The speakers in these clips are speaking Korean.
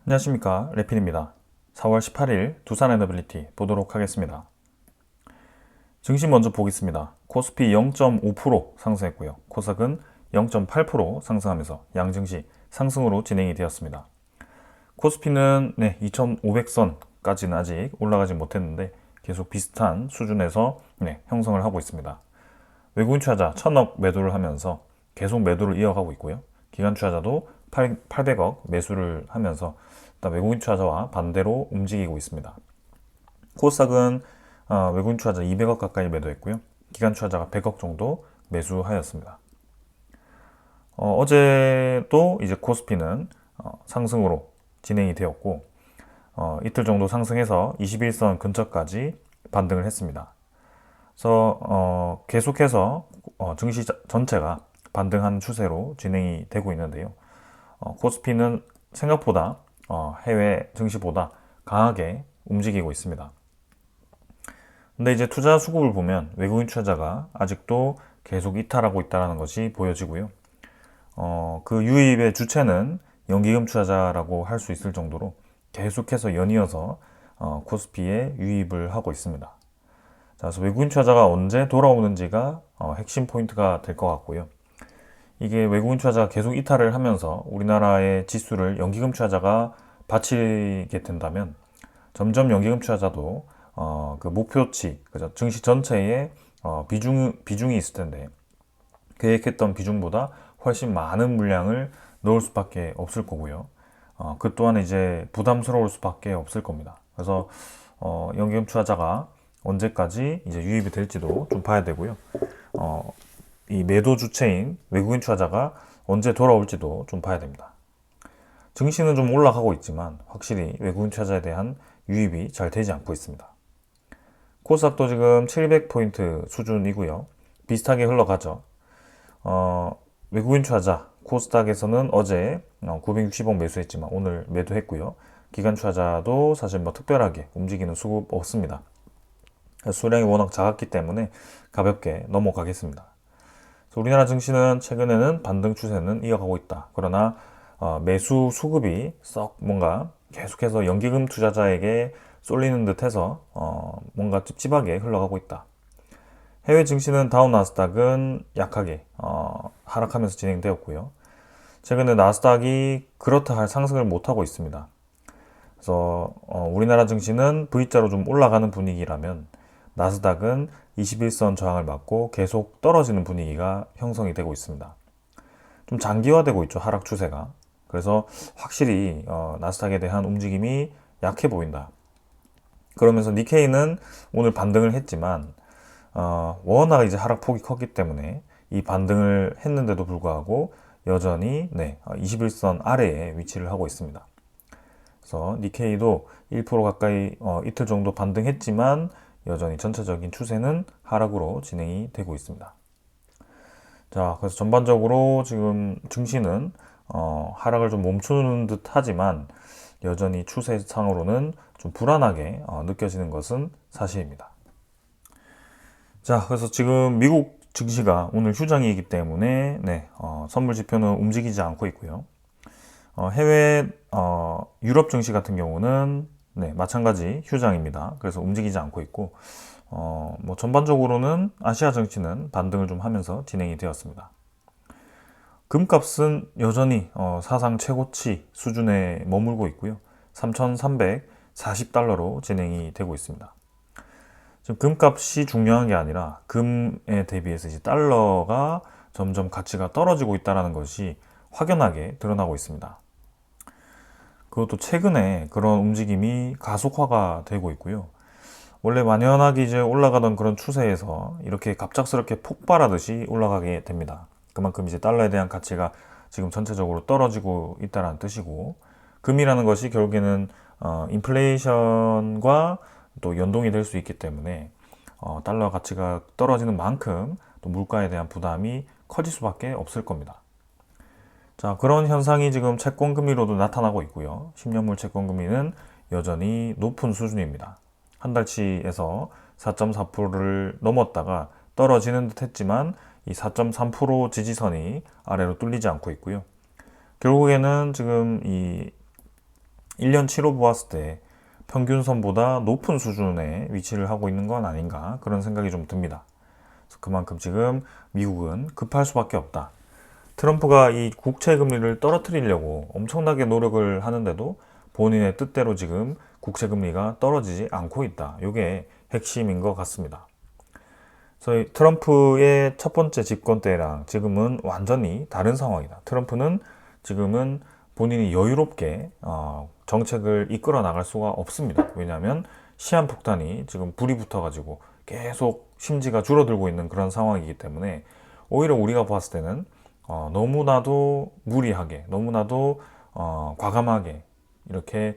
안녕하십니까, 래핀입니다. 4월 18일 두산 에너빌리티 보도록 하겠습니다. 증시 먼저 보겠습니다. 코스피 0.5% 상승했고요. 코스닥은 0.8% 상승하면서 양증시 상승으로 진행이 되었습니다. 코스피는 2,500선까지는 아직 올라가지 못했는데 계속 비슷한 수준에서 형성을 하고 있습니다. 외국인 투자자 1,000억 매도를 하면서 계속 매도를 이어가고 있고요. 기관 투자자도 800억 매수를 하면서 외국인 투자자와 반대로 움직이고 있습니다. 코스닥은 외국인 투자자 200억 가까이 매도했고요. 기관 투자자가 100억 정도 매수하였습니다. 어제도 이제 코스피는 상승으로 진행이 되었고 이틀 정도 상승해서 21선 근처까지 반등을 했습니다. 그래서 계속해서 증시 전체가 반등하는 추세로 진행이 되고 있는데요. 코스피는 생각보다 해외 증시보다 강하게 움직이고 있습니다. 근데 이제 투자 수급을 보면 외국인 투자자가 아직도 계속 이탈하고 있다는 것이 보여지고요. 그 유입의 주체는 연기금 투자자라고 할 수 있을 정도로 계속해서 연이어서 코스피에 유입을 하고 있습니다. 자, 그래서 외국인 투자자가 언제 돌아오는지가 핵심 포인트가 될 것 같고요. 이게 외국인 투자자가 계속 이탈을 하면서 우리나라의 지수를 연기금 투자자가 바치게 된다면 점점 연기금 투자자도 그 목표치, 그죠? 증시 전체의 비중이 있을 텐데 계획했던 비중보다 훨씬 많은 물량을 넣을 수밖에 없을 거고요. 그 또한 이제 부담스러울 수밖에 없을 겁니다. 그래서 연기금 투자자가 언제까지 이제 유입이 될지도 좀 봐야 되고요. 이 매도 주체인 외국인 투자자가 언제 돌아올지도 좀 봐야 됩니다. 증시는 좀 올라가고 있지만 확실히 외국인 투자자에 대한 유입이 잘 되지 않고 있습니다. 코스닥도 지금 700포인트 수준이고요. 비슷하게 흘러가죠. 외국인 투자자 코스닥에서는 어제 960억 매수했지만 오늘 매도했고요. 기관 투자자도 사실 뭐 특별하게 움직이는 수급 없습니다. 수량이 워낙 작았기 때문에 가볍게 넘어가겠습니다. 우리나라 증시는 최근에는 반등 추세는 이어가고 있다. 그러나 매수 수급이 썩 뭔가 계속해서 연기금 투자자에게 쏠리는 듯해서 뭔가 찝찝하게 흘러가고 있다. 해외 증시는 다우 나스닥은 약하게 하락하면서 진행되었고요. 최근에 나스닥이 그렇다 할 상승을 못하고 있습니다. 그래서 우리나라 증시는 V자로 좀 올라가는 분위기라면 나스닥은 21선 저항을 맞고 계속 떨어지는 분위기가 형성이 되고 있습니다. 좀 장기화되고 있죠, 하락 추세가. 그래서 확실히 나스닥에 대한 움직임이 약해 보인다. 그러면서 니케이는 오늘 반등을 했지만 워낙 이제 하락폭이 컸기 때문에 이 반등을 했는데도 불구하고 여전히 21선 아래에 위치를 하고 있습니다. 그래서 니케이도 1% 가까이 이틀 정도 반등했지만 여전히 전체적인 추세는 하락으로 진행이 되고 있습니다. 자, 그래서 전반적으로 지금 증시는 하락을 좀 멈추는 듯 하지만 여전히 추세상으로는 좀 불안하게 느껴지는 것은 사실입니다. 자, 그래서 지금 미국 증시가 오늘 휴장이기 때문에 선물 지표는 움직이지 않고 있고요. 해외 유럽 증시 같은 경우는 마찬가지 휴장입니다. 그래서 움직이지 않고 있고 뭐 전반적으로는 아시아 증시는 반등을 좀 하면서 진행이 되었습니다. 금값은 여전히 사상 최고치 수준에 머물고 있고요. 3,340달러로 진행이 되고 있습니다. 지금 금값이 중요한 게 아니라 금에 대비해서 이제 달러가 점점 가치가 떨어지고 있다는 것이 확연하게 드러나고 있습니다. 그것도 최근에 그런 움직임이 가속화가 되고 있고요. 원래 만연하게 이제 올라가던 그런 추세에서 이렇게 갑작스럽게 폭발하듯이 올라가게 됩니다. 그만큼 이제 달러에 대한 가치가 지금 전체적으로 떨어지고 있다는 뜻이고, 금이라는 것이 결국에는 인플레이션과 또 연동이 될 수 있기 때문에 달러 가치가 떨어지는 만큼 또 물가에 대한 부담이 커질 수밖에 없을 겁니다. 자, 그런 현상이 지금 채권금리로도 나타나고 있고요. 10년물 채권금리는 여전히 높은 수준입니다. 한 달치에서 4.4%를 넘었다가 떨어지는 듯 했지만 이 4.3% 지지선이 아래로 뚫리지 않고 있고요. 결국에는 지금 이 1년치로 보았을 때 평균선보다 높은 수준에 위치를 하고 있는 건 아닌가 그런 생각이 좀 듭니다. 그래서 그만큼 지금 미국은 급할 수밖에 없다. 트럼프가 이 국채 금리를 떨어뜨리려고 엄청나게 노력을 하는데도 본인의 뜻대로 지금 국채 금리가 떨어지지 않고 있다. 이게 핵심인 것 같습니다. 그래서 트럼프의 첫 번째 집권 때랑 지금은 완전히 다른 상황이다. 트럼프는 지금은 본인이 여유롭게 정책을 이끌어 나갈 수가 없습니다. 왜냐하면 시한폭탄이 지금 불이 붙어가지고 계속 심지가 줄어들고 있는 그런 상황이기 때문에 오히려 우리가 봤을 때는 너무나도 무리하게, 너무나도 과감하게 이렇게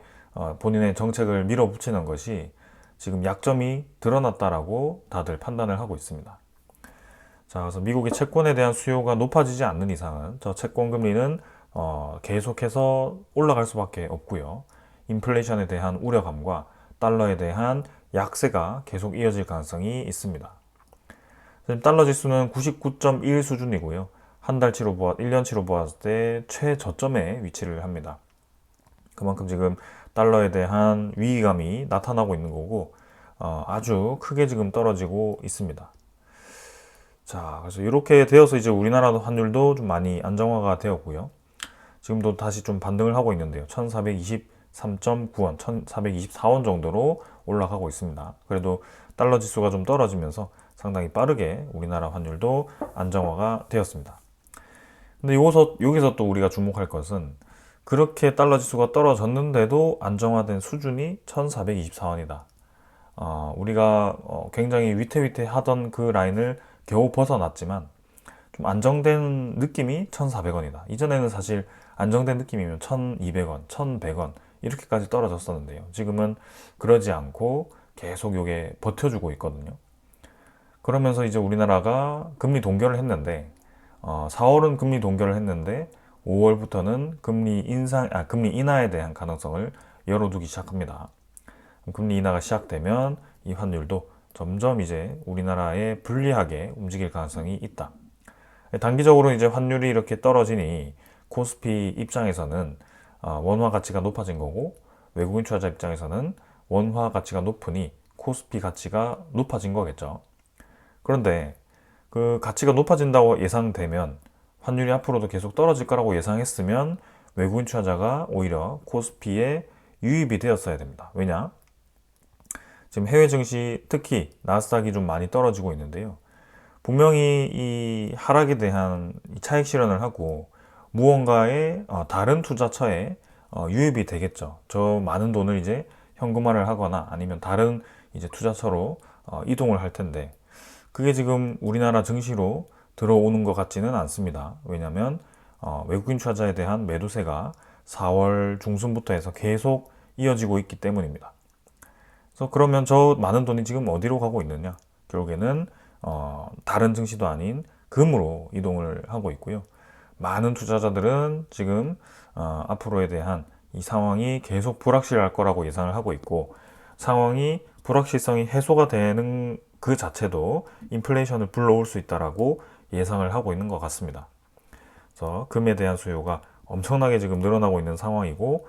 본인의 정책을 밀어붙이는 것이 지금 약점이 드러났다라고 다들 판단을 하고 있습니다. 자, 그래서 미국의 채권에 대한 수요가 높아지지 않는 이상은 저 채권 금리는 계속해서 올라갈 수밖에 없고요. 인플레이션에 대한 우려감과 달러에 대한 약세가 계속 이어질 가능성이 있습니다. 지금 달러 지수는 99.1 수준이고요. 한 달치로 1년치로 보았을 때 최저점에 위치를 합니다. 그만큼 지금 달러에 대한 위기감이 나타나고 있는 거고 아주 크게 지금 떨어지고 있습니다. 자, 그래서 이렇게 되어서 이제 우리나라 환율도 좀 많이 안정화가 되었고요. 지금도 다시 좀 반등을 하고 있는데요. 1423.9원, 1424원 정도로 올라가고 있습니다. 그래도 달러 지수가 좀 떨어지면서 상당히 빠르게 우리나라 환율도 안정화가 되었습니다. 근데 여기서 또 우리가 주목할 것은 그렇게 달러 지수가 떨어졌는데도 안정화된 수준이 1424원이다. 우리가 굉장히 위태위태하던 그 라인을 겨우 벗어났지만 좀 안정된 느낌이 1,400원이다. 이전에는 사실 안정된 느낌이면 1,200원, 1,100원 이렇게까지 떨어졌었는데요. 지금은 그러지 않고 계속 이게 버텨주고 있거든요. 그러면서 이제 우리나라가 금리 동결을 했는데 4월은 금리 동결을 했는데 5월부터는 금리 인하에 대한 가능성을 열어두기 시작합니다. 금리 인하가 시작되면 이 환율도 점점 이제 우리나라에 불리하게 움직일 가능성이 있다. 단기적으로 이제 환율이 이렇게 떨어지니 코스피 입장에서는 원화 가치가 높아진 거고 외국인 투자자 입장에서는 원화 가치가 높으니 코스피 가치가 높아진 거겠죠. 그런데 그 가치가 높아진다고 예상되면 환율이 앞으로도 계속 떨어질 거라고 예상했으면 외국인 투자자가 오히려 코스피에 유입이 되었어야 됩니다. 왜냐? 지금 해외 증시 특히 나스닥이 좀 많이 떨어지고 있는데요. 분명히 이 하락에 대한 차익 실현을 하고 무언가의 다른 투자처에 유입이 되겠죠. 저 많은 돈을 이제 현금화를 하거나 아니면 다른 이제 투자처로 이동을 할 텐데 그게 지금 우리나라 증시로 들어오는 것 같지는 않습니다. 왜냐하면 외국인 투자자에 대한 매도세가 4월 중순부터 해서 계속 이어지고 있기 때문입니다. 그래서 그러면 저 많은 돈이 지금 어디로 가고 있느냐? 결국에는 다른 증시도 아닌 금으로 이동을 하고 있고요. 많은 투자자들은 지금 앞으로에 대한 이 상황이 계속 불확실할 거라고 예상을 하고 있고 상황이 불확실성이 해소가 되는 그 자체도 인플레이션을 불러올 수 있다라고 예상을 하고 있는 것 같습니다. 그래서 금에 대한 수요가 엄청나게 지금 늘어나고 있는 상황이고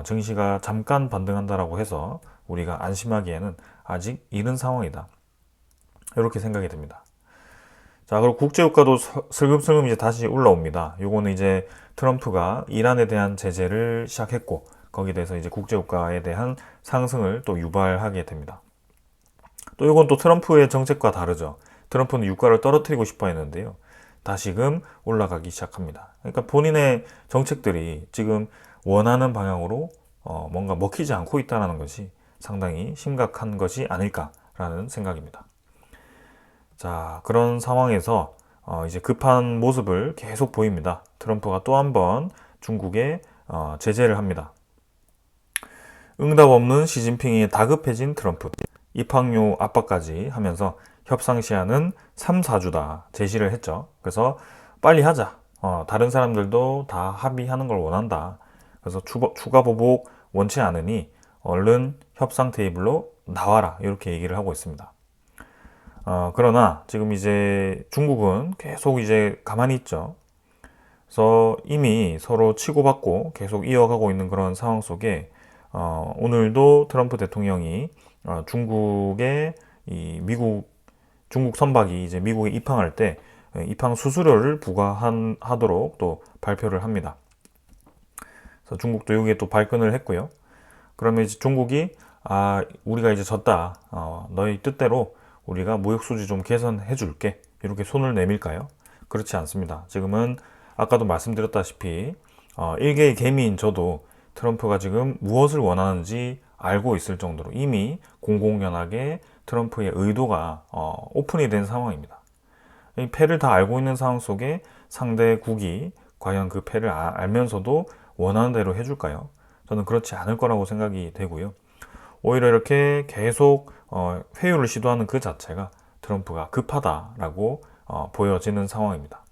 증시가 잠깐 반등한다라고 해서 우리가 안심하기에는 아직 이른 상황이다. 이렇게 생각이 듭니다. 자, 그리고 국제유가도 슬금슬금 이제 다시 올라옵니다. 요거는 이제 트럼프가 이란에 대한 제재를 시작했고 거기에 대해서 이제 국제유가에 대한 상승을 또 유발하게 됩니다. 또 이건 또 트럼프의 정책과 다르죠. 트럼프는 유가를 떨어뜨리고 싶어 했는데요. 다시금 올라가기 시작합니다. 그러니까 본인의 정책들이 지금 원하는 방향으로 뭔가 먹히지 않고 있다는 것이 상당히 심각한 것이 아닐까라는 생각입니다. 자, 그런 상황에서 이제 급한 모습을 계속 보입니다. 트럼프가 또 한 번 중국에 제재를 합니다. 응답 없는 시진핑이 다급해진 트럼프. 입항료 압박까지 하면서 협상 시한은 3, 4주다 제시를 했죠. 그래서 빨리 하자. 다른 사람들도 다 합의하는 걸 원한다. 그래서 추가 보복 원치 않으니 얼른 협상 테이블로 나와라. 이렇게 얘기를 하고 있습니다. 그러나 지금 이제 중국은 계속 이제 가만히 있죠. 그래서 이미 서로 치고받고 계속 이어가고 있는 그런 상황 속에 오늘도 트럼프 대통령이 중국의 중국 선박이 이제 미국에 입항할 때 입항 수수료를 부과하도록 또 발표를 합니다. 그래서 중국도 여기에 또 발끈을 했고요. 그러면 이제 중국이 우리가 이제 졌다. 너희 뜻대로 우리가 무역 수지 좀 개선해 줄게. 이렇게 손을 내밀까요? 그렇지 않습니다. 지금은 아까도 말씀드렸다시피 일개의 개미인 저도 트럼프가 지금 무엇을 원하는지 알고 있을 정도로 이미 공공연하게 트럼프의 의도가 오픈이 된 상황입니다. 이 패를 다 알고 있는 상황 속에 상대국이 과연 그 패를 알면서도 원하는 대로 해줄까요? 저는 그렇지 않을 거라고 생각이 되고요. 오히려 이렇게 계속 회유를 시도하는 그 자체가 트럼프가 급하다라고 보여지는 상황입니다.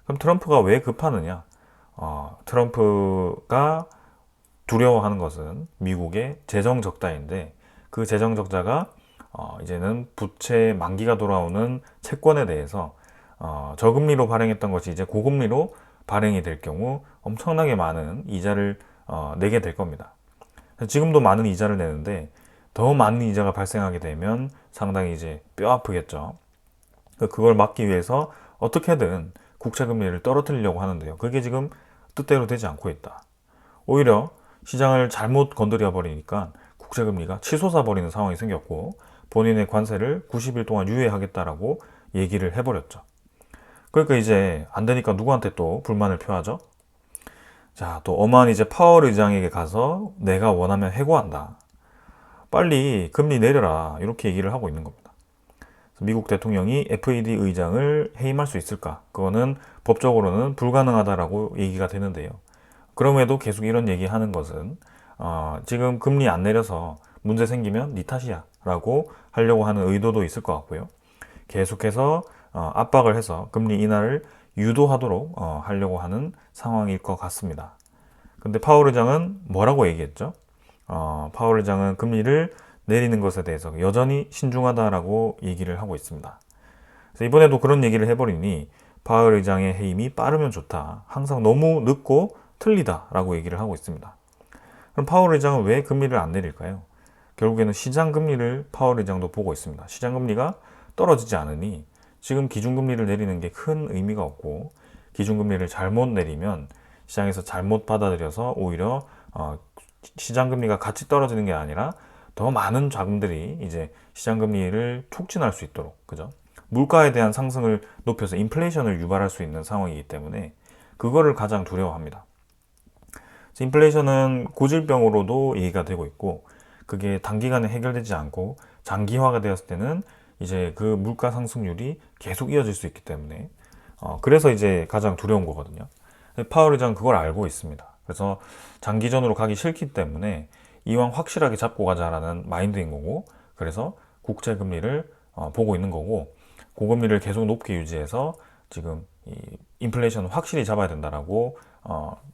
그럼 트럼프가 왜 급하느냐? 트럼프가 두려워하는 것은 미국의 재정 적자인데 그 재정 적자가 이제는 부채 만기가 돌아오는 채권에 대해서 저금리로 발행했던 것이 이제 고금리로 발행이 될 경우 엄청나게 많은 이자를 내게 될 겁니다. 지금도 많은 이자를 내는데 더 많은 이자가 발생하게 되면 상당히 이제 뼈 아프겠죠. 그걸 막기 위해서 어떻게든 국채금리를 떨어뜨리려고 하는데요. 그게 지금 뜻대로 되지 않고 있다. 오히려 시장을 잘못 건드려 버리니까 국채금리가 치솟아 버리는 상황이 생겼고 본인의 관세를 90일 동안 유예하겠다라고 얘기를 해버렸죠. 그러니까 이제 안 되니까 누구한테 또 불만을 표하죠? 자, 또 어마한 이제 파월 의장에게 가서 내가 원하면 해고한다. 빨리 금리 내려라. 이렇게 얘기를 하고 있는 겁니다. 미국 대통령이 FED 의장을 해임할 수 있을까? 그거는 법적으로는 불가능하다라고 얘기가 되는데요. 그럼에도 계속 이런 얘기하는 것은 지금 금리 안 내려서 문제 생기면 네 탓이야 라고 하려고 하는 의도도 있을 것 같고요. 계속해서 압박을 해서 금리 인하를 유도하도록 하려고 하는 상황일 것 같습니다. 근데 파월 의장은 뭐라고 얘기했죠? 파월 의장은 금리를 내리는 것에 대해서 여전히 신중하다라고 얘기를 하고 있습니다. 그래서 이번에도 그런 얘기를 해버리니 파월 의장의 해임이 빠르면 좋다. 항상 너무 늦고 틀리다라고 얘기를 하고 있습니다. 그럼 파월 의장은 왜 금리를 안 내릴까요? 결국에는 시장 금리를 파월 의장도 보고 있습니다. 시장 금리가 떨어지지 않으니 지금 기준금리를 내리는 게 큰 의미가 없고 기준금리를 잘못 내리면 시장에서 잘못 받아들여서 오히려 시장금리가 같이 떨어지는 게 아니라 더 많은 자금들이 이제 시장금리를 촉진할 수 있도록, 그죠? 물가에 대한 상승을 높여서 인플레이션을 유발할 수 있는 상황이기 때문에 그거를 가장 두려워합니다. 인플레이션은 고질병으로도 얘기가 되고 있고 그게 단기간에 해결되지 않고 장기화가 되었을 때는 이제 그 물가 상승률이 계속 이어질 수 있기 때문에 그래서 이제 가장 두려운 거거든요. 파월 의장은 그걸 알고 있습니다. 그래서 장기전으로 가기 싫기 때문에 이왕 확실하게 잡고 가자라는 마인드인 거고 그래서 국채 금리를 보고 있는 거고 고금리를 계속 높게 유지해서 지금 이 인플레이션을 확실히 잡아야 된다라고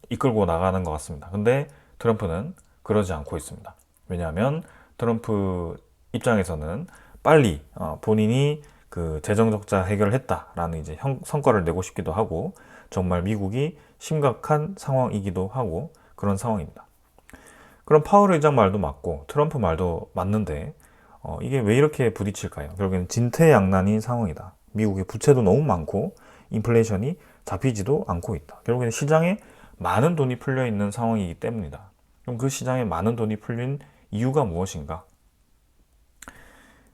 이끌고 나가는 것 같습니다. 근데 트럼프는 그러지 않고 있습니다. 왜냐하면 트럼프 입장에서는 빨리 본인이 그 재정 적자 해결을 했다라는 이제 성과를 내고 싶기도 하고 정말 미국이 심각한 상황이기도 하고 그런 상황입니다. 그럼 파월 의장 말도 맞고 트럼프 말도 맞는데 이게 왜 이렇게 부딪힐까요? 결국에는 진퇴양난인 상황이다. 미국의 부채도 너무 많고 인플레이션이 잡히지도 않고 있다. 결국에는 시장에 많은 돈이 풀려 있는 상황이기 때문이다. 그럼 그 시장에 많은 돈이 풀린 이유가 무엇인가?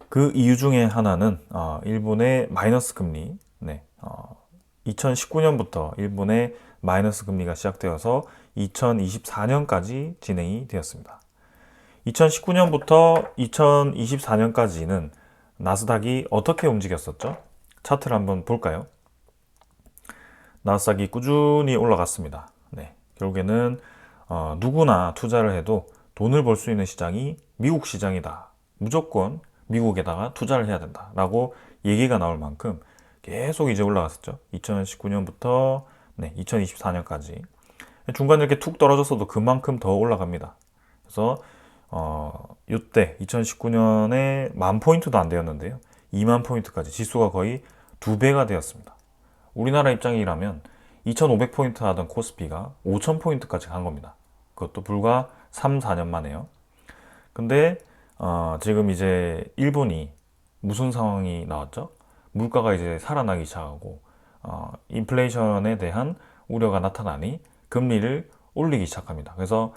그 이유 중에 하나는 일본의 마이너스 금리, 2019년부터 일본의 마이너스 금리가 시작되어서 2024년까지 진행이 되었습니다. 2019년부터 2024년까지는 나스닥이 어떻게 움직였었죠? 차트를 한번 볼까요? 나스닥이 꾸준히 올라갔습니다. 결국에는 누구나 투자를 해도 돈을 벌 수 있는 시장이 미국 시장이다. 무조건 미국에다가 투자를 해야 된다라고 얘기가 나올 만큼 계속 이제 올라갔었죠. 2019년부터 2024년까지 중간에 이렇게 툭 떨어졌어도 그만큼 더 올라갑니다. 그래서 이때 2019년에 10,000포인트도 안 되었는데요. 20,000포인트까지 지수가 거의 2배가 되었습니다. 우리나라 입장이라면 2,500포인트 하던 코스피가 5,000포인트까지 간 겁니다. 그것도 불과 3, 4년 만에요. 근데 지금 이제 일본이 무슨 상황이 나왔죠? 물가가 이제 살아나기 시작하고 인플레이션에 대한 우려가 나타나니 금리를 올리기 시작합니다. 그래서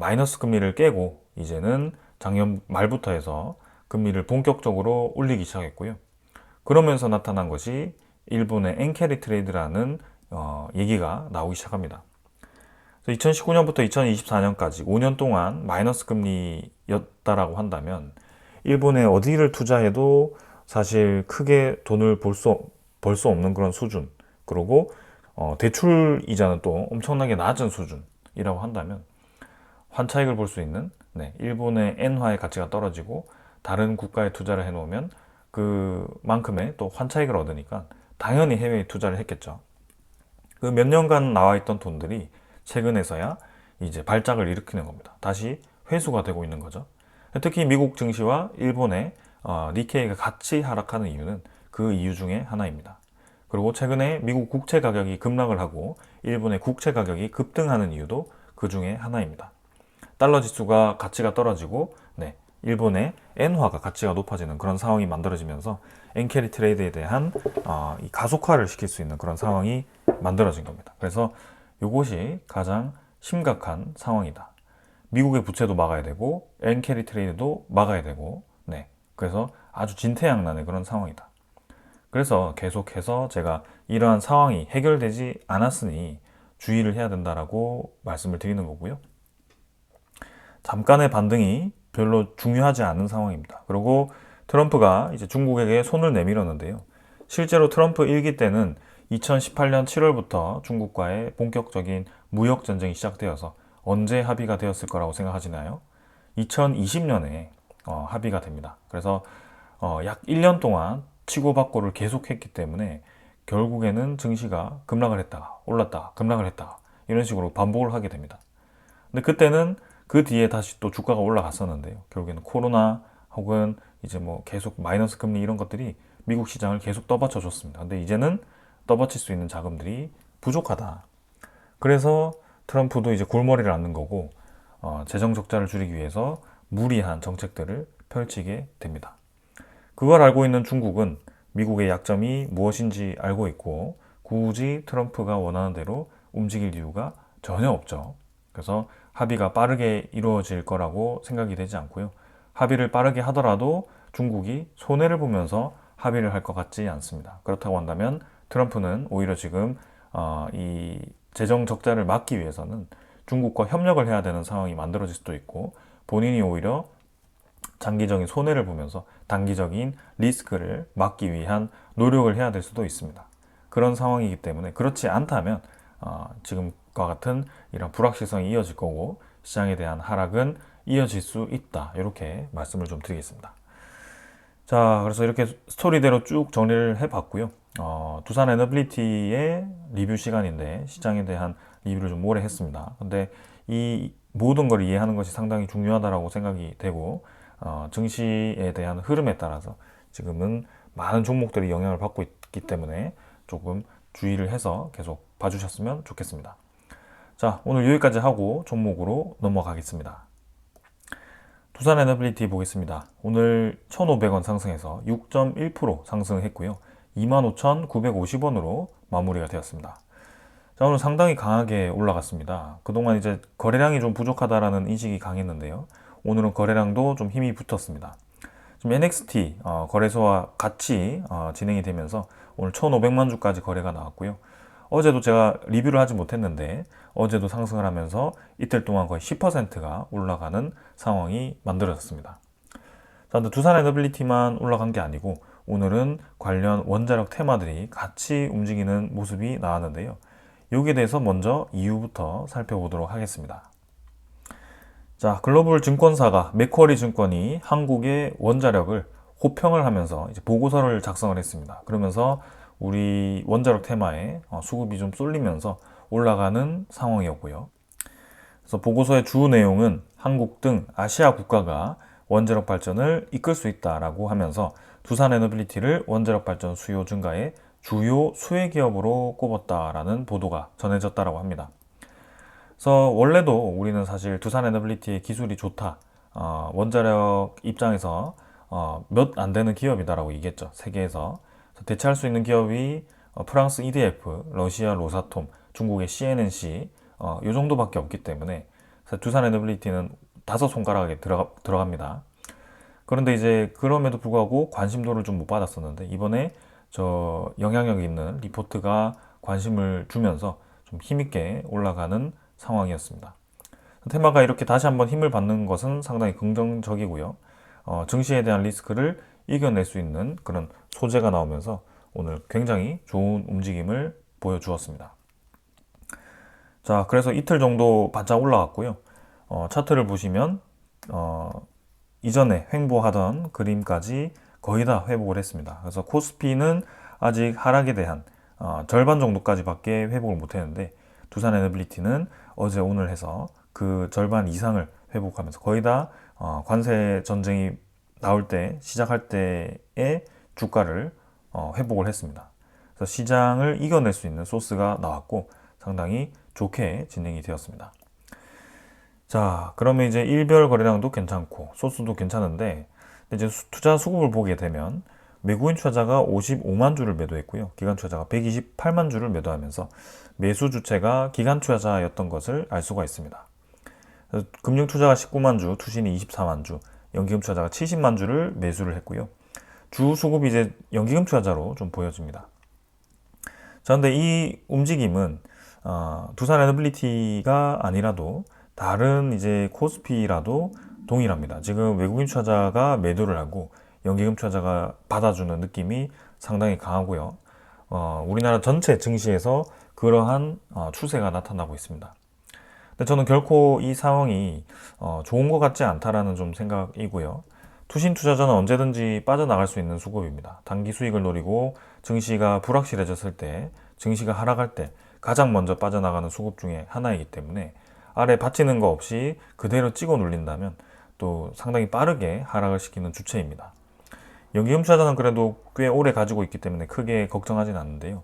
마이너스 금리를 깨고 이제는 작년 말부터 해서 금리를 본격적으로 올리기 시작했고요. 그러면서 나타난 것이 일본의 엔캐리 트레이드라는 얘기가 나오기 시작합니다. 2019년부터 2024년까지 5년 동안 마이너스 금리였다라고 한다면 일본에 어디를 투자해도 사실 크게 돈을 벌 수 없는 그런 수준, 그리고 대출 이자는 또 엄청나게 낮은 수준이라고 한다면 환차익을 볼 수 있는, 일본의 엔화의 가치가 떨어지고 다른 국가에 투자를 해놓으면 그만큼의 또 환차익을 얻으니까 당연히 해외에 투자를 했겠죠. 그 몇 년간 나와 있던 돈들이 최근에서야 이제 발작을 일으키는 겁니다. 다시 회수가 되고 있는 거죠. 특히 미국 증시와 일본의 니케이가 같이 하락하는 이유는 그 이유 중에 하나입니다. 그리고 최근에 미국 국채 가격이 급락을 하고 일본의 국채 가격이 급등하는 이유도 그 중에 하나입니다. 달러 지수가 가치가 떨어지고 일본의 엔화가 가치가 높아지는 그런 상황이 만들어지면서 엔캐리 트레이드에 대한 이 가속화를 시킬 수 있는 그런 상황이 만들어진 겁니다. 그래서 이것이 가장 심각한 상황이다. 미국의 부채도 막아야 되고 엔캐리 트레이드도 막아야 되고 그래서 아주 진퇴양난의 그런 상황이다. 그래서 계속해서 제가 이러한 상황이 해결되지 않았으니 주의를 해야 된다라고 말씀을 드리는 거고요. 잠깐의 반등이 별로 중요하지 않은 상황입니다. 그리고 트럼프가 이제 중국에게 손을 내밀었는데요. 실제로 트럼프 1기 때는 2018년 7월부터 중국과의 본격적인 무역 전쟁이 시작되어서 언제 합의가 되었을 거라고 생각하시나요? 2020년에 합의가 됩니다. 그래서 약 1년 동안 치고받고를 계속했기 때문에 결국에는 증시가 급락을 했다가 올랐다가 급락을 했다가 이런 식으로 반복을 하게 됩니다. 근데 그때는 그 뒤에 다시 또 주가가 올라갔었는데요. 결국에는 코로나 혹은 이제 뭐 계속 마이너스 금리 이런 것들이 미국 시장을 계속 떠받쳐 줬습니다. 근데 이제는 떠받칠 수 있는 자금들이 부족하다. 그래서 트럼프도 이제 골머리를 앓는 거고 재정 적자를 줄이기 위해서 무리한 정책들을 펼치게 됩니다. 그걸 알고 있는 중국은 미국의 약점이 무엇인지 알고 있고 굳이 트럼프가 원하는 대로 움직일 이유가 전혀 없죠. 그래서 합의가 빠르게 이루어질 거라고 생각이 되지 않고요. 합의를 빠르게 하더라도 중국이 손해를 보면서 합의를 할 것 같지 않습니다. 그렇다고 한다면 트럼프는 오히려 지금 이 재정 적자를 막기 위해서는 중국과 협력을 해야 되는 상황이 만들어질 수도 있고 본인이 오히려 장기적인 손해를 보면서 단기적인 리스크를 막기 위한 노력을 해야 될 수도 있습니다. 그런 상황이기 때문에 그렇지 않다면 지금과 같은 이런 불확실성이 이어질 거고 시장에 대한 하락은 이어질 수 있다. 이렇게 말씀을 좀 드리겠습니다. 자, 그래서 이렇게 스토리대로 쭉 정리를 해봤고요. 두산 에너빌리티의 리뷰 시간인데 시장에 대한 리뷰를 좀 오래 했습니다. 근데 이 모든 걸 이해하는 것이 상당히 중요하다고 생각이 되고 증시에 대한 흐름에 따라서 지금은 많은 종목들이 영향을 받고 있기 때문에 조금 주의를 해서 계속 봐주셨으면 좋겠습니다. 자, 오늘 여기까지 하고 종목으로 넘어가겠습니다. 두산 에너빌리티 보겠습니다. 오늘 1,500원 상승해서 6.1% 상승했고요. 25,950원으로 마무리가 되었습니다. 자, 오늘 상당히 강하게 올라갔습니다. 그동안 이제 거래량이 좀 부족하다라는 인식이 강했는데요. 오늘은 거래량도 좀 힘이 붙었습니다. 지금 NXT 거래소와 같이 진행이 되면서 오늘 1,500만 주까지 거래가 나왔고요. 어제도 제가 리뷰를 하지 못했는데 어제도 상승을 하면서 이틀 동안 거의 10%가 올라가는 상황이 만들어졌습니다. 자, 근데 두산 에너빌리티만 올라간 게 아니고 오늘은 관련 원자력 테마들이 같이 움직이는 모습이 나왔는데요. 여기에 대해서 먼저 이유부터 살펴보도록 하겠습니다. 자, 글로벌 증권사가 맥쿼리 증권이 한국의 원자력을 호평을 하면서 이제 보고서를 작성을 했습니다. 그러면서 우리 원자력 테마에 수급이 좀 쏠리면서 올라가는 상황이었고요. 그래서 보고서의 주 내용은 한국 등 아시아 국가가 원자력 발전을 이끌 수 있다라고 하면서 두산 에너빌리티를 원자력 발전 수요 증가의 주요 수혜 기업으로 꼽았다라는 보도가 전해졌다라고 합니다. 그래서 원래도 우리는 사실 두산에너빌리티의 기술이 좋다. 원자력 입장에서 몇 안 되는 기업이다라고 얘기했죠. 세계에서. 그래서 대체할 수 있는 기업이 프랑스 EDF, 러시아 로사톰, 중국의 CNNC 이 정도밖에 없기 때문에 두산에너빌리티는 다섯 손가락에 들어갑니다. 그런데 이제 그럼에도 불구하고 관심도를 좀 못 받았었는데 이번에 저 영향력 있는 리포트가 관심을 주면서 좀 힘있게 올라가는 상황이었습니다. 테마가 이렇게 다시 한번 힘을 받는 것은 상당히 긍정적이고요. 증시에 대한 리스크를 이겨낼 수 있는 그런 소재가 나오면서 오늘 굉장히 좋은 움직임을 보여주었습니다. 자, 그래서 이틀 정도 바짝 올라갔고요. 차트를 보시면 이전에 횡보하던 그림까지 거의 다 회복을 했습니다. 그래서 코스피는 아직 하락에 대한 절반 정도까지밖에 회복을 못했는데 두산에너빌리티는 어제 오늘 해서 그 절반 이상을 회복하면서 거의 다 관세 전쟁이 나올 때 시작할 때의 주가를 회복을 했습니다. 그래서 시장을 이겨낼 수 있는 소스가 나왔고 상당히 좋게 진행이 되었습니다. 자, 그러면 이제 일별 거래량도 괜찮고 소스도 괜찮은데 이제 투자 수급을 보게 되면 외국인 투자자가 55만 주를 매도했고요. 기관 투자자가 128만 주를 매도하면서 매수 주체가 기관 투자자였던 것을 알 수가 있습니다. 금융 투자가 19만 주, 투신이 24만 주, 연기금 투자자가 70만 주를 매수를 했고요. 주 수급이 이제 연기금 투자자로 좀 보여집니다. 자, 근데 이 움직임은 두산에너빌리티가 아니라도 다른 이제 코스피라도 동일합니다. 지금 외국인 투자자가 매도를 하고 연기금 투자자가 받아주는 느낌이 상당히 강하고요. 우리나라 전체 증시에서 그러한 추세가 나타나고 있습니다. 근데 저는 결코 이 상황이 좋은 것 같지 않다라는 좀 생각이고요. 투신 투자자는 언제든지 빠져나갈 수 있는 수급입니다. 단기 수익을 노리고 증시가 불확실해졌을 때, 증시가 하락할 때 가장 먼저 빠져나가는 수급 중에 하나이기 때문에 아래 받치는 거 없이 그대로 찍어 눌린다면 또 상당히 빠르게 하락을 시키는 주체입니다. 연기금 투자자는 그래도 꽤 오래 가지고 있기 때문에 크게 걱정하진 않는데요.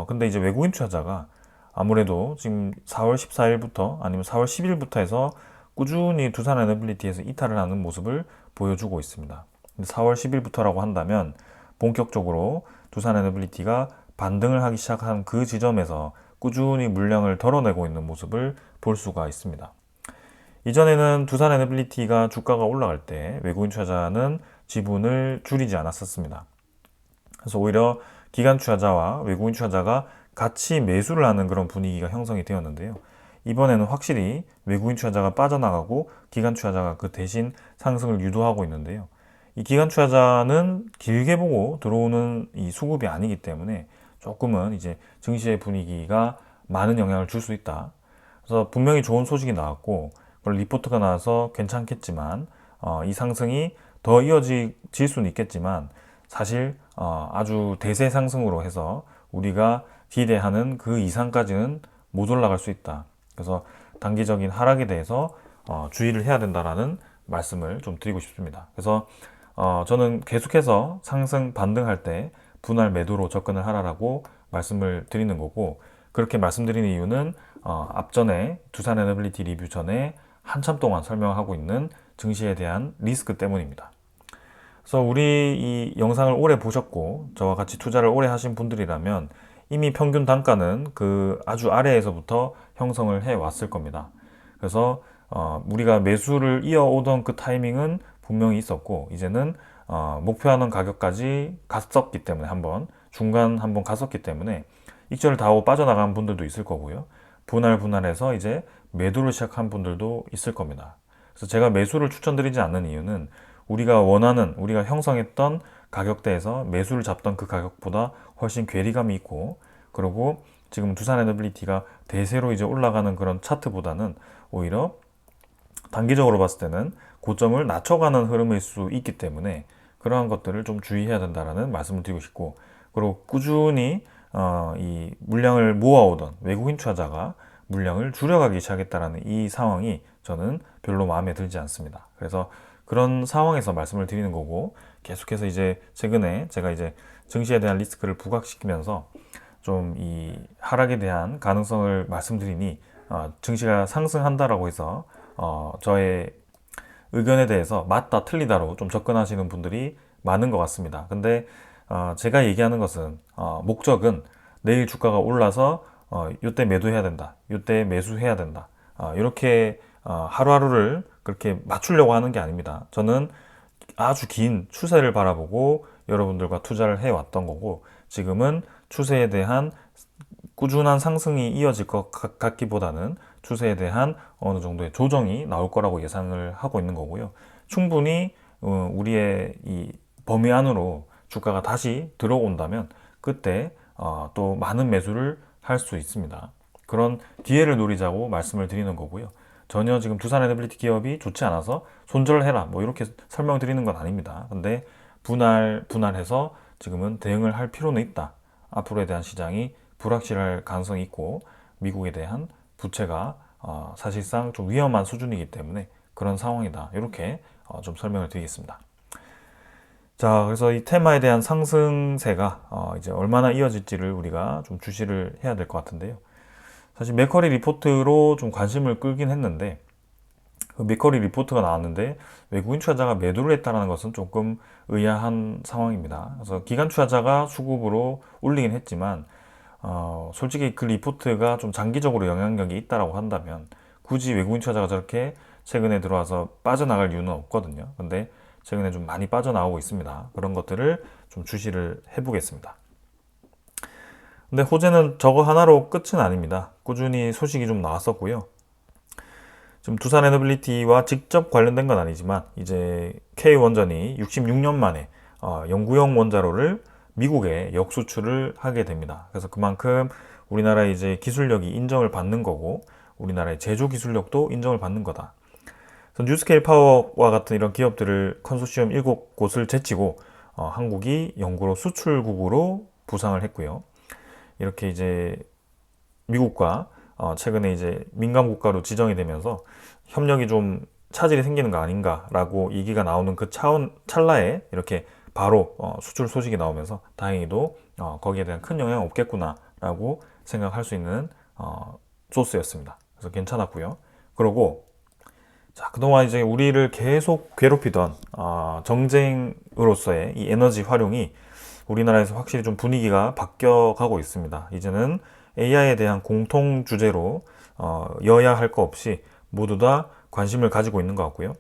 근데 이제 외국인 투자자가 아무래도 지금 4월 14일부터 아니면 4월 10일부터 해서 꾸준히 두산에너빌리티에서 이탈을 하는 모습을 보여주고 있습니다. 4월 10일부터라고 한다면 본격적으로 두산에너빌리티가 반등을 하기 시작한 그 지점에서 꾸준히 물량을 덜어내고 있는 모습을 볼 수가 있습니다. 이전에는 두산에너빌리티가 주가가 올라갈 때 외국인 투자자는 지분을 줄이지 않았었습니다. 그래서 오히려 기관 투자자와 외국인 투자자가 같이 매수를 하는 그런 분위기가 형성이 되었는데요. 이번에는 확실히 외국인 투자자가 빠져나가고 기관 투자자가 그 대신 상승을 유도하고 있는데요. 이 기관 투자자는 길게 보고 들어오는 이 수급이 아니기 때문에 조금은 이제 증시의 분위기가 많은 영향을 줄 수 있다. 그래서 분명히 좋은 소식이 나왔고 그걸 리포트가 나와서 괜찮겠지만 이 상승이 더 이어질 수는 있겠지만 사실 아주 대세 상승으로 해서 우리가 기대하는 그 이상까지는 못 올라갈 수 있다. 그래서 단기적인 하락에 대해서 주의를 해야 된다라는 말씀을 좀 드리고 싶습니다. 그래서 저는 계속해서 상승 반등할 때 분할 매도로 접근을 하라라고 말씀을 드리는 거고 그렇게 말씀드리는 이유는 앞전에 두산에너빌리티 리뷰 전에 한참 동안 설명하고 있는 증시에 대한 리스크 때문입니다. 그래서 우리 이 영상을 오래 보셨고 저와 같이 투자를 오래 하신 분들이라면 이미 평균 단가는 그 아주 아래에서부터 형성을 해 왔을 겁니다. 그래서 우리가 매수를 이어오던 그 타이밍은 분명히 있었고 이제는 목표하는 가격까지 갔었기 때문에 중간 한번 갔었기 때문에 익절을 다 하고 빠져나간 분들도 있을 거고요. 분할해서 이제 매도를 시작한 분들도 있을 겁니다. 그래서 제가 매수를 추천드리지 않는 이유는 우리가 형성했던 가격대에서 매수를 잡던 그 가격보다 훨씬 괴리감이 있고 그리고 지금 두산에너빌리티가 대세로 이제 올라가는 그런 차트보다는 오히려 단기적으로 봤을 때는 고점을 낮춰가는 흐름일 수 있기 때문에 그러한 것들을 좀 주의해야 된다라는 말씀을 드리고 싶고 그리고 꾸준히 이 물량을 모아오던 외국인 투자자가 물량을 줄여가기 시작했다라는 이 상황이 저는 별로 마음에 들지 않습니다. 그래서 그런 상황에서 말씀을 드리는 거고 계속해서 이제 최근에 제가 이제 증시에 대한 리스크를 부각시키면서 좀 이 하락에 대한 가능성을 말씀드리니 증시가 상승한다라고 해서 저의 의견에 대해서 맞다 틀리다로 좀 접근하시는 분들이 많은 것 같습니다. 근데 제가 얘기하는 것은 목적은 내일 주가가 올라서 이때 매도해야 된다, 이때 매수해야 된다, 이렇게 하루하루를 그렇게 맞추려고 하는 게 아닙니다. 저는 아주 긴 추세를 바라보고 여러분들과 투자를 해왔던 거고, 지금은 추세에 대한 꾸준한 상승이 이어질 것 같기보다는 추세에 대한 어느 정도의 조정이 나올 거라고 예상을 하고 있는 거고요. 충분히 우리의 이 범위 안으로 주가가 다시 들어온다면 그때 또 많은 매수를 할 수 있습니다. 그런 기회를 노리자고 말씀을 드리는 거고요. 전혀 지금 두산 에너빌리티 기업이 좋지 않아서 손절해라 뭐 이렇게 설명드리는 건 아닙니다. 근데 분할해서 지금은 대응을 할 필요는 있다. 앞으로에 대한 시장이 불확실할 가능성이 있고 미국에 대한 부채가 사실상 좀 위험한 수준이기 때문에 그런 상황이다. 이렇게 좀 설명을 드리겠습니다. 자, 그래서 이 테마에 대한 상승세가 이제 얼마나 이어질지를 우리가 좀 주시를 해야 될 것 같은데요. 사실 맥커리 리포트로 좀 관심을 끌긴 했는데, 그 맥커리 리포트가 나왔는데 외국인 투자자가 매도를 했다는 것은 조금 의아한 상황입니다. 그래서 기관 투자자가 수급으로 올리긴 했지만 솔직히 그 리포트가 좀 장기적으로 영향력이 있다라고 한다면 굳이 외국인 투자자가 저렇게 최근에 들어와서 빠져나갈 이유는 없거든요. 근데 최근에 좀 많이 빠져나오고 있습니다. 그런 것들을 좀 주시를 해보겠습니다. 근데 호재는 저거 하나로 끝은 아닙니다. 꾸준히 소식이 좀 나왔었고요. 지금 두산 에너빌리티와 직접 관련된 건 아니지만 이제 K원전이 66년 만에 영구형 원자로를 미국에 역수출을 하게 됩니다. 그래서 그만큼 우리나라의 이제 기술력이 인정을 받는 거고 우리나라의 제조 기술력도 인정을 받는 거다. 그래서 뉴스케일 파워와 같은 이런 기업들을 컨소시엄 7곳을 제치고 한국이 연구로 수출국으로 부상을 했고요. 이렇게 이제 미국과 최근에 이제 민감 국가로 지정이 되면서 협력이 좀 차질이 생기는 거 아닌가라고 얘기가 나오는 그 찰나에 이렇게 바로 수출 소식이 나오면서 다행히도 거기에 대한 큰 영향 없겠구나라고 생각할 수 있는 소스였습니다. 그래서 괜찮았고요. 그리고 자, 그동안 이제 우리를 계속 괴롭히던 정쟁으로서의 이 에너지 활용이 우리나라에서 확실히 좀 분위기가 바뀌어가고 있습니다. 이제는 AI에 대한 공통 주제로 여야 할 거 없이 모두 다 관심을 가지고 있는 것 같고요.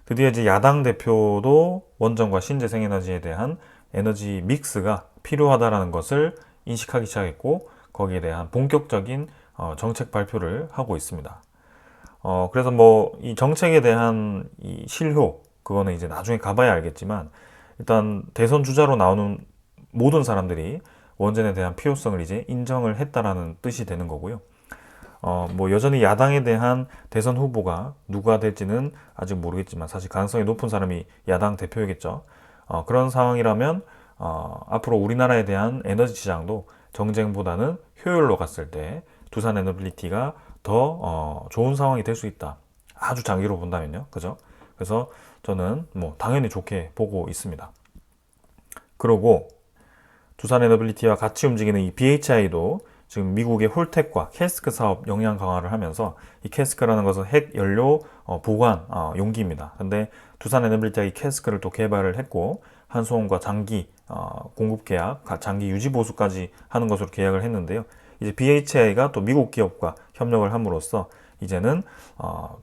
드디어 이제 야당 대표도 원전과 신재생에너지에 대한 에너지 믹스가 필요하다라는 것을 인식하기 시작했고 거기에 대한 본격적인 정책 발표를 하고 있습니다. 그래서 뭐 이 정책에 대한 이 실효 그거는 이제 나중에 가봐야 알겠지만 일단 대선 주자로 나오는 모든 사람들이 원전에 대한 필요성을 이제 인정을 했다라는 뜻이 되는 거고요. 뭐 여전히 야당에 대한 대선 후보가 누가 될지는 아직 모르겠지만 사실 가능성이 높은 사람이 야당 대표이겠죠. 그런 상황이라면 앞으로 우리나라에 대한 에너지 시장도 정쟁보다는 효율로 갔을 때 두산 에너빌리티가 더 좋은 상황이 될 수 있다. 아주 장기로 본다면요. 그죠? 그래서 저는 뭐 당연히 좋게 보고 있습니다. 그리고 두산 에너빌리티와 같이 움직이는 이 BHI도 지금 미국의 홀텍과 캐스크 사업 역량 강화를 하면서 이 캐스크라는 것은 핵 연료 보관 용기입니다. 근데 두산 에너빌리티가 이 캐스크를 또 개발을 했고 한수원과 장기 공급 계약, 장기 유지 보수까지 하는 것으로 계약을 했는데요. 이제 BHI가 또 미국 기업과 협력을 함으로써 이제는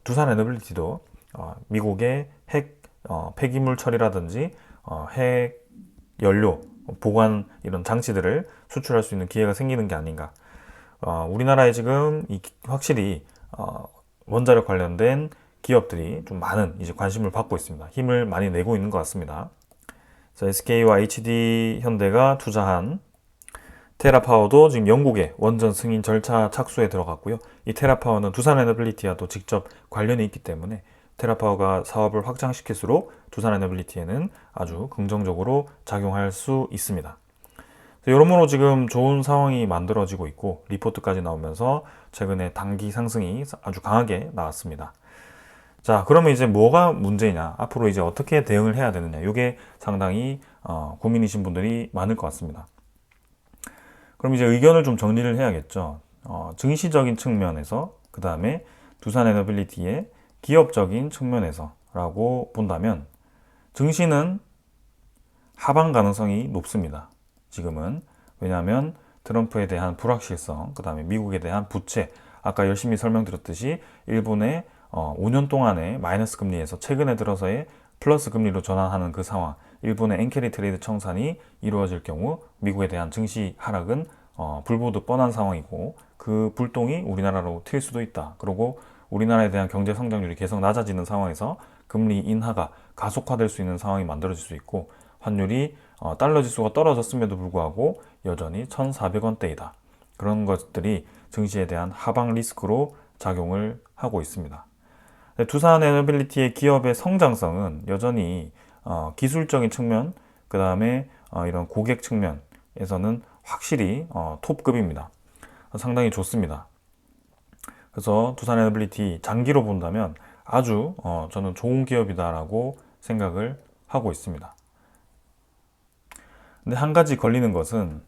두산 에너빌리티도 미국의 핵 폐기물 처리라든지 핵 연료 보관 이런 장치들을 수출할 수 있는 기회가 생기는 게 아닌가. 우리나라에 지금 확실히 원자력 관련된 기업들이 좀 많은 이제 관심을 받고 있습니다. 힘을 많이 내고 있는 것 같습니다. 그래서 SK와 HD 현대가 투자한 테라파워도 지금 영국의 원전 승인 절차 착수에 들어갔고요. 이 테라파워는 두산 에너빌리티와도 직접 관련이 있기 때문에 테라파워가 사업을 확장시킬수록 두산 에너빌리티에는 아주 긍정적으로 작용할 수 있습니다. 여러모로 지금 좋은 상황이 만들어지고 있고 리포트까지 나오면서 최근에 단기 상승이 아주 강하게 나왔습니다. 자, 그러면 이제 뭐가 문제냐? 앞으로 이제 어떻게 대응을 해야 되느냐? 이게 상당히 고민이신 분들이 많을 것 같습니다. 그럼 이제 의견을 좀 정리를 해야겠죠. 증시적인 측면에서 그 다음에 두산 에너빌리티의 기업적인 측면에서라고 본다면 증시는 하방 가능성이 높습니다. 지금은. 왜냐하면 트럼프에 대한 불확실성, 그 다음에 미국에 대한 부채, 아까 열심히 설명드렸듯이 일본의 5년 동안의 마이너스 금리에서 최근에 들어서의 플러스 금리로 전환하는 그 상황, 일본의 엔캐리 트레이드 청산이 이루어질 경우 미국에 대한 증시 하락은 불보듯 뻔한 상황이고 그 불똥이 우리나라로 튈 수도 있다. 그리고 우리나라에 대한 경제 성장률이 계속 낮아지는 상황에서 금리 인하가 가속화될 수 있는 상황이 만들어질 수 있고 환율이 달러 지수가 떨어졌음에도 불구하고 여전히 1,400원대이다. 그런 것들이 증시에 대한 하방 리스크로 작용을 하고 있습니다. 두산 에너빌리티의 기업의 성장성은 여전히 기술적인 측면, 그 다음에 이런 고객 측면에서는 확실히 톱급입니다. 상당히 좋습니다. 그래서 두산 에너빌리티 장기로 본다면 아주 저는 좋은 기업이다라고 생각을 하고 있습니다. 근데 한 가지 걸리는 것은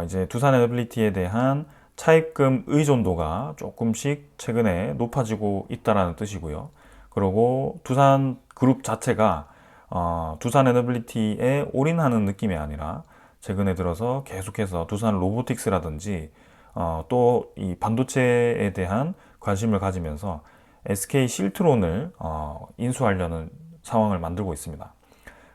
이제 두산 에너빌리티에 대한 차입금 의존도가 조금씩 최근에 높아지고 있다는 뜻이고요. 그리고 두산 그룹 자체가 두산 에너빌리티에 올인하는 느낌이 아니라 최근에 들어서 계속해서 두산 로보틱스라든지 또 이 반도체에 대한 관심을 가지면서 SK 실트론을 인수하려는 상황을 만들고 있습니다.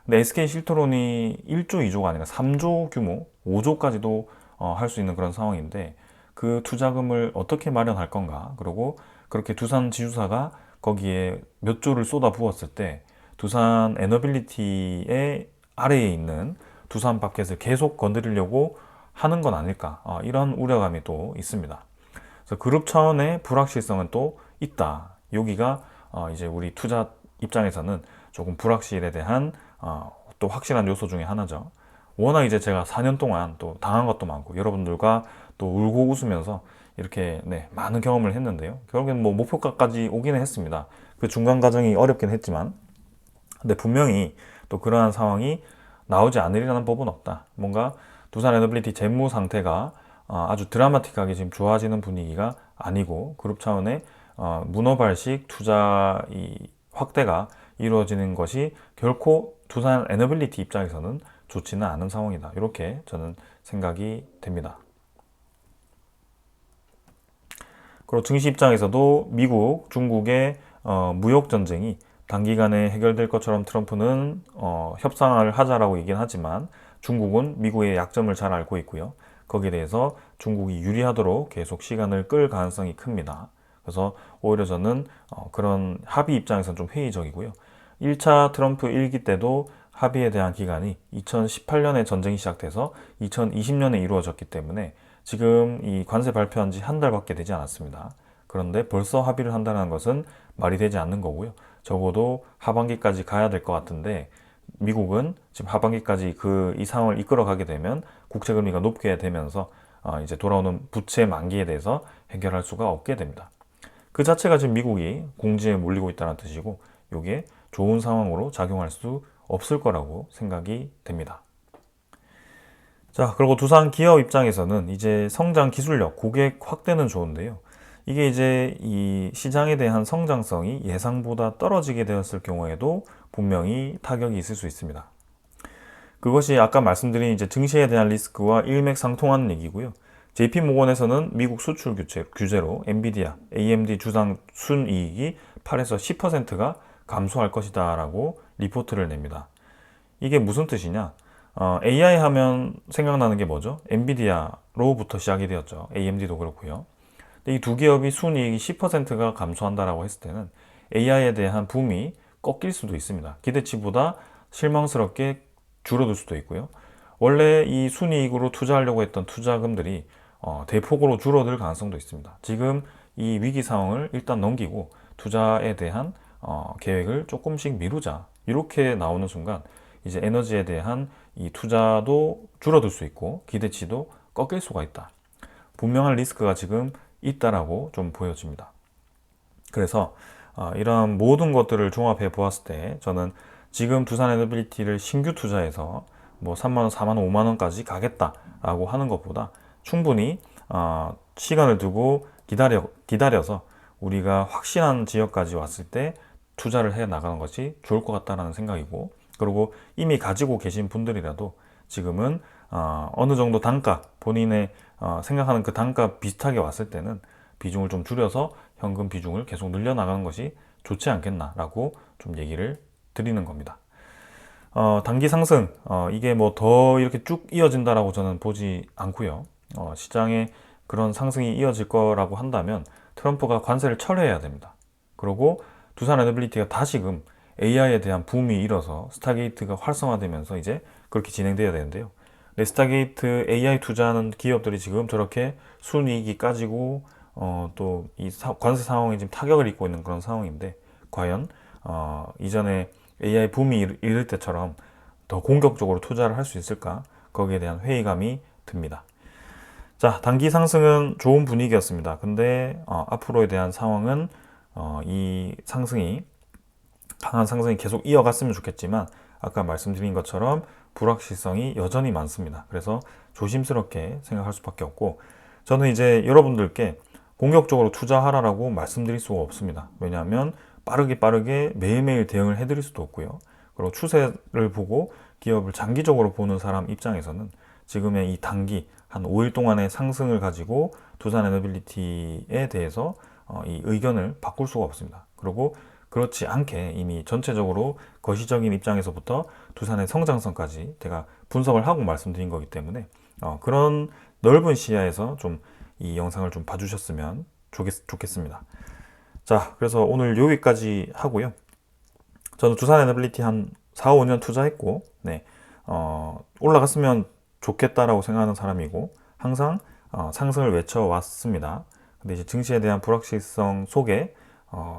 근데 SK 실트론이 1조, 2조가 아니라 3조 규모, 5조까지도 할 수 있는 그런 상황인데 그 투자금을 어떻게 마련할 건가? 그리고 그렇게 두산 지주사가 거기에 몇 조를 쏟아 부었을 때 두산 에너빌리티의 아래에 있는 두산 바켓을 계속 건드리려고 하는 건 아닐까? 이런 우려감이 또 있습니다. 그래서 그룹 차원의 불확실성은 또 있다. 여기가 이제 우리 투자 입장에서는 조금 불확실에 대한 또 확실한 요소 중에 하나죠. 워낙 이제 제가 4년 동안 또 당한 것도 많고 여러분들과 또 울고 웃으면서 이렇게 많은 경험을 했는데요. 결국엔 뭐 목표가까지 오기는 했습니다. 그 중간 과정이 어렵긴 했지만 근데 분명히 또 그러한 상황이 나오지 않으리라는 법은 없다. 뭔가 두산 에너빌리티 재무 상태가 아주 드라마틱하게 지금 좋아지는 분위기가 아니고 그룹 차원의 문어발식 투자 확대가 이루어지는 것이 결코 두산 에너빌리티 입장에서는 좋지는 않은 상황이다. 이렇게 저는 생각이 됩니다. 그리고 증시 입장에서도 미국, 중국의 무역 전쟁이 단기간에 해결될 것처럼 트럼프는 협상을 하자라고 얘기는 하지만 중국은 미국의 약점을 잘 알고 있고요. 거기에 대해서 중국이 유리하도록 계속 시간을 끌 가능성이 큽니다. 그래서 오히려 저는 그런 합의 입장에서는 좀 회의적이고요. 1차 트럼프 1기 때도 합의에 대한 기간이 2018년에 전쟁이 시작돼서 2020년에 이루어졌기 때문에 지금 이 관세 발표한 지 한 달밖에 되지 않았습니다. 그런데 벌써 합의를 한다는 것은 말이 되지 않는 거고요. 적어도 하반기까지 가야 될 것 같은데 미국은 지금 하반기까지 이 상황을 이끌어가게 되면 국채금리가 높게 되면서 이제 돌아오는 부채 만기에 대해서 해결할 수가 없게 됩니다. 그 자체가 지금 미국이 공지에 몰리고 있다는 뜻이고 이게 좋은 상황으로 작용할 수 없을 거라고 생각이 됩니다. 자, 그리고 두산 기업 입장에서는 이제 성장 기술력, 고객 확대는 좋은데요. 이게 이제 이 시장에 대한 성장성이 예상보다 떨어지게 되었을 경우에도 분명히 타격이 있을 수 있습니다. 그것이 아까 말씀드린 이제 증시에 대한 리스크와 일맥상통하는 얘기고요. JP모건에서는 미국 수출 규제로 엔비디아, AMD 주당 순이익이 8에서 10%가 감소할 것이다 라고 리포트를 냅니다. 이게 무슨 뜻이냐? AI 하면 생각나는 게 뭐죠? 엔비디아로부터 시작이 되었죠. AMD도 그렇고요. 이 두 기업이 순이익이 10%가 감소한다라고 했을 때는 AI에 대한 붐이 꺾일 수도 있습니다. 기대치보다 실망스럽게 줄어들 수도 있고요. 원래 이 순이익으로 투자하려고 했던 투자금들이 대폭으로 줄어들 가능성도 있습니다. 지금 이 위기 상황을 일단 넘기고 투자에 대한 계획을 조금씩 미루자. 이렇게 나오는 순간 이제 에너지에 대한 이 투자도 줄어들 수 있고 기대치도 꺾일 수가 있다. 분명한 리스크가 지금 있다라고 좀 보여집니다. 그래서 이러한 모든 것들을 종합해 보았을 때 저는 지금 두산 에너빌리티를 신규 투자해서 뭐 3만원, 4만원, 5만원까지 가겠다라고 하는 것보다 충분히 시간을 두고 기다려서 우리가 확실한 지역까지 왔을 때 투자를 해 나가는 것이 좋을 것 같다는 생각이고, 그리고 이미 가지고 계신 분들이라도 지금은 어느 정도 단가, 본인의 생각하는 그 단가 비슷하게 왔을 때는 비중을 좀 줄여서 현금 비중을 계속 늘려나가는 것이 좋지 않겠나라고 좀 얘기를 드리는 겁니다. 단기 상승, 이게 뭐 더 이렇게 쭉 이어진다라고 저는 보지 않고요. 시장에 그런 상승이 이어질 거라고 한다면 트럼프가 관세를 철회해야 됩니다. 그리고 두산 에너빌리티가 다시금 AI에 대한 붐이 일어서 스타게이트가 활성화되면서 이제 그렇게 진행돼야 되는데요. 네, 스타게이트 AI 투자하는 기업들이 지금 저렇게 순이익이 까지고 또 이 관세 상황이 지금 타격을 입고 있는 그런 상황인데, 과연 이전에 AI 붐이 이를 때처럼 더 공격적으로 투자를 할 수 있을까? 거기에 대한 회의감이 듭니다. 자, 단기 상승은 좋은 분위기였습니다. 근데 앞으로에 대한 상황은 이 상승이, 강한 상승이 계속 이어갔으면 좋겠지만 아까 말씀드린 것처럼 불확실성이 여전히 많습니다. 그래서 조심스럽게 생각할 수밖에 없고, 저는 이제 여러분들께 공격적으로 투자하라라고 말씀드릴 수가 없습니다. 왜냐하면 빠르게 매일매일 대응을 해드릴 수도 없고요. 그리고 추세를 보고 기업을 장기적으로 보는 사람 입장에서는 지금의 이 단기 한 5일 동안의 상승을 가지고 두산 에너빌리티에 대해서 이 의견을 바꿀 수가 없습니다. 그리고 그렇지 않게 이미 전체적으로 거시적인 입장에서부터 두산의 성장성까지 제가 분석을 하고 말씀드린 거기 때문에 그런 넓은 시야에서 좀 이 영상을 좀 봐주셨으면 좋겠습니다. 자, 그래서 오늘 여기까지 하고요. 저는 두산 에너빌리티 한 4, 5년 투자했고, 네, 올라갔으면 좋겠다라고 생각하는 사람이고, 항상 상승을 외쳐왔습니다. 근데 이제 증시에 대한 불확실성 속에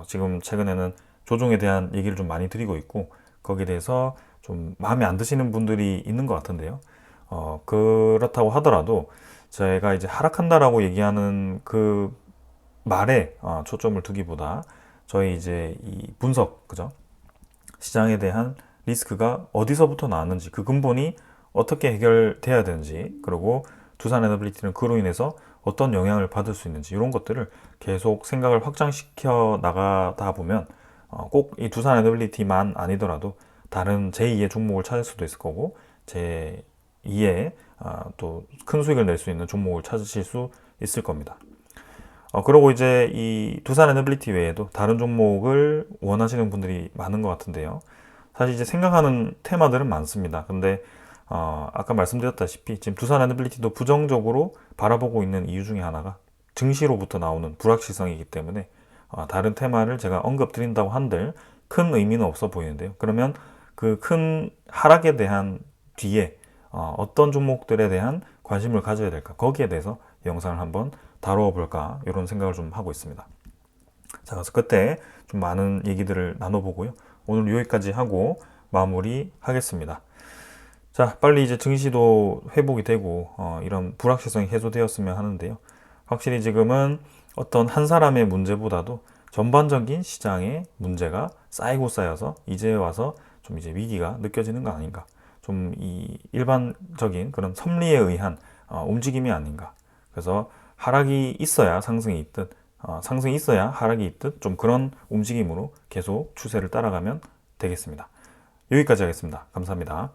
지금 최근에는 조종에 대한 얘기를 좀 많이 드리고 있고, 거기에 대해서 좀 마음에 안 드시는 분들이 있는 것 같은데요. 그렇다고 하더라도 제가 이제 하락한다라고 얘기하는 그 말에 초점을 두기보다 저희 이제 이 분석, 그죠? 시장에 대한 리스크가 어디서부터 나왔는지, 그 근본이 어떻게 해결돼야 되는지, 그리고 두산 에너빌리티는 그로 인해서 어떤 영향을 받을 수 있는지, 이런 것들을 계속 생각을 확장시켜 나가다 보면 꼭 이 두산 에너빌리티만 아니더라도 다른 제2의 종목을 찾을 수도 있을 거고, 제2의 또 큰 수익을 낼 수 있는 종목을 찾으실 수 있을 겁니다. 그리고 이제 이 두산 에너빌리티 외에도 다른 종목을 원하시는 분들이 많은 것 같은데요. 사실 이제 생각하는 테마들은 많습니다. 근데 아까 말씀드렸다시피 지금 두산 에너빌리티도 부정적으로 바라보고 있는 이유 중에 하나가 증시로부터 나오는 불확실성이기 때문에 다른 테마를 제가 언급드린다고 한들 큰 의미는 없어 보이는데요. 그러면 그 큰 하락에 대한 뒤에 어떤 종목들에 대한 관심을 가져야 될까? 거기에 대해서 영상을 한번 다루어 볼까? 이런 생각을 좀 하고 있습니다. 자, 그래서 그때 좀 많은 얘기들을 나눠보고요. 오늘 여기까지 하고 마무리 하겠습니다. 자, 빨리 이제 증시도 회복이 되고 이런 불확실성이 해소되었으면 하는데요. 확실히 지금은 어떤 한 사람의 문제보다도 전반적인 시장의 문제가 쌓이고 쌓여서 이제 와서 좀 이제 위기가 느껴지는 거 아닌가. 좀 이 일반적인 그런 섭리에 의한 움직임이 아닌가. 그래서 하락이 있어야 상승이 있듯, 상승이 있어야 하락이 있듯, 좀 그런 움직임으로 계속 추세를 따라가면 되겠습니다. 여기까지 하겠습니다. 감사합니다.